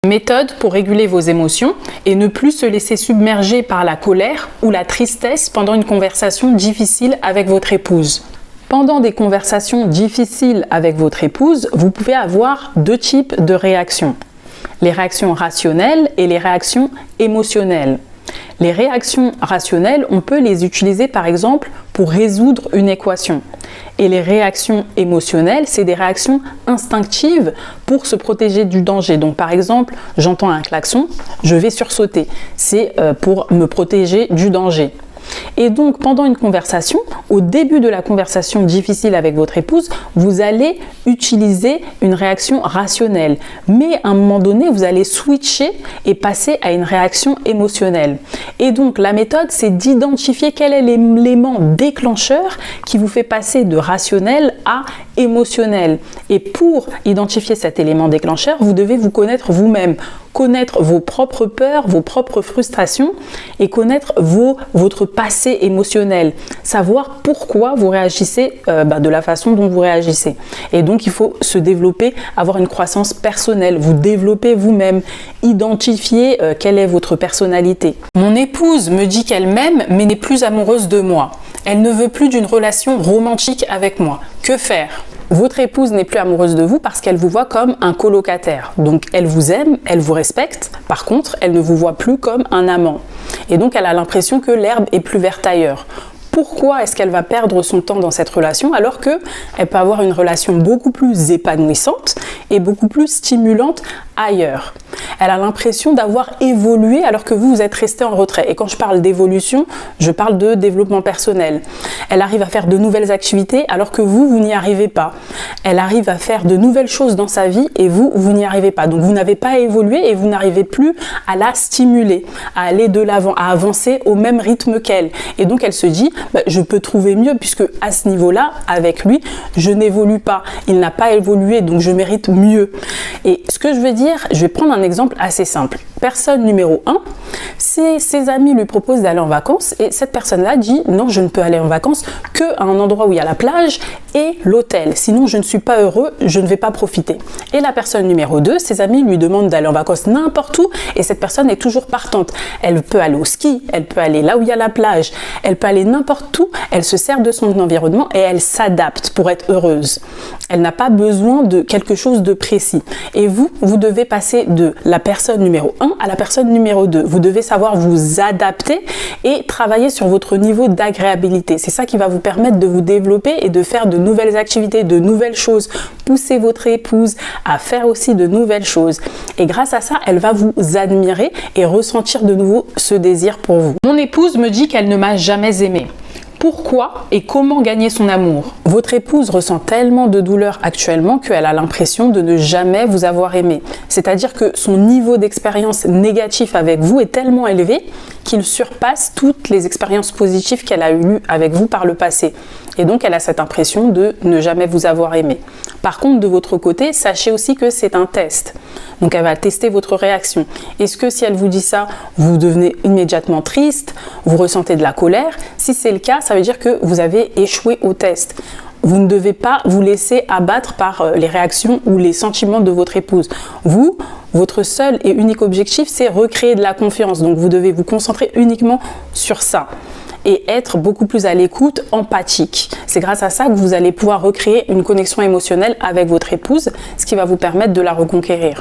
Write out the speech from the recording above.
Méthode pour réguler vos émotions et ne plus se laisser submerger par la colère ou la tristesse pendant une conversation difficile avec votre épouse. Pendant des conversations difficiles avec votre épouse, vous pouvez avoir deux types de réactions. Les réactions rationnelles et les réactions émotionnelles. Les réactions rationnelles, on peut les utiliser par exemple pour résoudre une équation. Et les réactions émotionnelles, c'est des réactions instinctives pour se protéger du danger. Donc par exemple, j'entends un klaxon, je vais sursauter. C'est pour me protéger du danger. Et donc pendant une conversation, au début de la conversation difficile avec votre épouse, vous allez utiliser une réaction rationnelle. Mais à un moment donné, vous allez switcher et passer à une réaction émotionnelle. Et donc la méthode, c'est d'identifier quel est l'élément déclencheur qui vous fait passer de rationnel à émotionnel. Et pour identifier cet élément déclencheur, vous devez vous connaître vous-même. Connaître vos propres peurs, vos propres frustrations et connaître votre passé émotionnel. Savoir pourquoi vous réagissez de la façon dont vous réagissez. Et donc, il faut se développer, avoir une croissance personnelle, vous développer vous-même, identifier quelle est votre personnalité. Mon épouse me dit qu'elle m'aime mais n'est plus amoureuse de moi. Elle ne veut plus d'une relation romantique avec moi. Que faire ? Votre épouse n'est plus amoureuse de vous parce qu'elle vous voit comme un colocataire. Donc elle vous aime, elle vous respecte. Par contre, elle ne vous voit plus comme un amant. Et donc elle a l'impression que l'herbe est plus verte ailleurs. Pourquoi est-ce qu'elle va perdre son temps dans cette relation alors qu'elle peut avoir une relation beaucoup plus épanouissante et beaucoup plus stimulante ailleurs? Elle a l'impression d'avoir évolué alors que vous êtes resté en retrait. Et quand je parle d'évolution, je parle de développement personnel. Elle arrive à faire de nouvelles activités alors que vous n'y arrivez pas. Elle arrive à faire de nouvelles choses dans sa vie et vous n'y arrivez pas. Donc vous n'avez pas évolué et vous n'arrivez plus à la stimuler, à aller de l'avant, à avancer au même rythme qu'elle. Et donc elle se dit, je peux trouver mieux puisque à ce niveau-là, avec lui, je n'évolue pas. Il n'a pas évolué, donc je mérite mieux. Et ce que je veux dire, je vais prendre un exemple assez simple. Personne numéro 1, ses amis lui proposent d'aller en vacances et cette personne-là dit non, je ne peux aller en vacances qu'à un endroit où il y a la plage et l'hôtel. Sinon, je ne suis pas heureux, je ne vais pas profiter. Et la personne numéro 2, ses amis lui demandent d'aller en vacances n'importe où et cette personne est toujours partante. Elle peut aller au ski, elle peut aller là où il y a la plage, elle peut aller n'importe où, elle se sert de son environnement et elle s'adapte pour être heureuse. Elle n'a pas besoin de quelque chose de précis. Et vous devez passer de la personne numéro 1 à la personne numéro 2. Vous devez savoir vous adapter et travailler sur votre niveau d'agréabilité. C'est ça qui va vous permettre de vous développer et de faire de nouvelles activités, de nouvelles choses. Pousser votre épouse à faire aussi de nouvelles choses. Et grâce à ça, elle va vous admirer et ressentir de nouveau ce désir pour vous. Mon épouse me dit qu'elle ne m'a jamais aimé. Pourquoi et comment gagner son amour? Votre épouse ressent tellement de douleur actuellement qu'elle a l'impression de ne jamais vous avoir aimé. C'est-à-dire que son niveau d'expérience négatif avec vous est tellement élevé qu'il surpasse toutes les expériences positives qu'elle a eues avec vous par le passé. Et donc, elle a cette impression de ne jamais vous avoir aimé. Par contre, de votre côté, sachez aussi que c'est un test. Donc, elle va tester votre réaction. Est-ce que si elle vous dit ça, vous devenez immédiatement triste, vous ressentez de la colère? Si c'est le cas, ça veut dire que vous avez échoué au test. Vous ne devez pas vous laisser abattre par les réactions ou les sentiments de votre épouse. Votre seul et unique objectif, c'est recréer de la confiance. Donc, vous devez vous concentrer uniquement sur ça et être beaucoup plus à l'écoute, empathique. C'est grâce à ça que vous allez pouvoir recréer une connexion émotionnelle avec votre épouse, ce qui va vous permettre de la reconquérir.